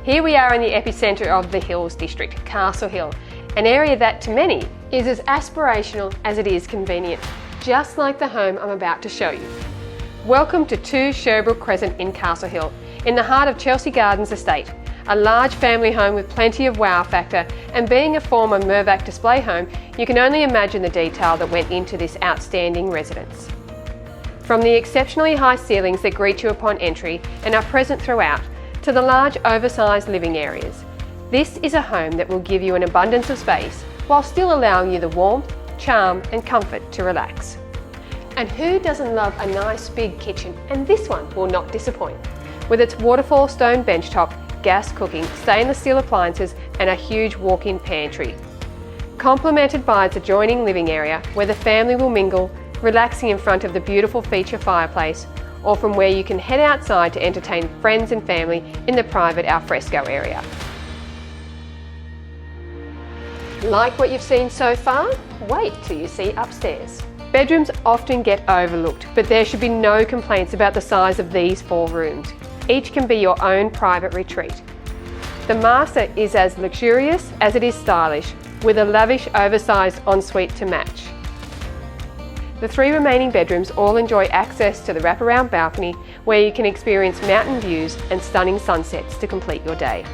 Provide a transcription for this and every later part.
Here we are in the epicentre of the Hills District, Castle Hill, an area that to many is as aspirational as it is convenient, just like the home I'm about to show you. Welcome to 2 Sherbrooke Crescent in Castle Hill, in the heart of Chelsea Gardens Estate, a large family home with plenty of wow factor, and being a former Mirvac display home, you can only imagine the detail that went into this outstanding residence. From the exceptionally high ceilings that greet you upon entry and are present throughout, to the large oversized living areas, this is a home that will give you an abundance of space while still allowing you the warmth, charm and comfort to relax. And who doesn't love a nice big kitchen? And this one will not disappoint. With its waterfall stone benchtop, gas cooking, stainless steel appliances and a huge walk-in pantry. Complemented by its adjoining living area where the family will mingle, relaxing in front of the beautiful feature fireplace, or from where you can head outside to entertain friends and family in the private alfresco area. Like what you've seen so far? Wait till you see upstairs. Bedrooms often get overlooked, but there should be no complaints about the size of these 4 rooms. Each can be your own private retreat. The master is as luxurious as it is stylish, with a lavish oversized ensuite to match. The 3 remaining bedrooms all enjoy access to the wraparound balcony where you can experience mountain views and stunning sunsets to complete your day.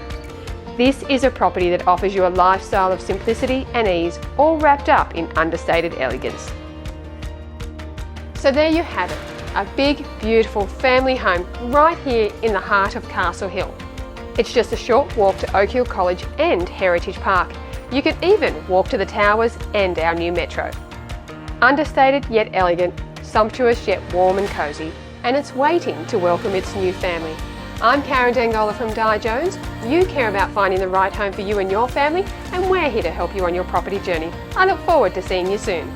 This is a property that offers you a lifestyle of simplicity and ease, all wrapped up in understated elegance. So there you have it. A big, beautiful family home right here in the heart of Castle Hill. It's just a short walk to Oak Hill College and Heritage Park. You can even walk to the towers and our new metro. Understated yet elegant, sumptuous yet warm and cosy, and it's waiting to welcome its new family. I'm Karen Dangola from Dye Jones. You care about finding the right home for you and your family, and we're here to help you on your property journey. I look forward to seeing you soon.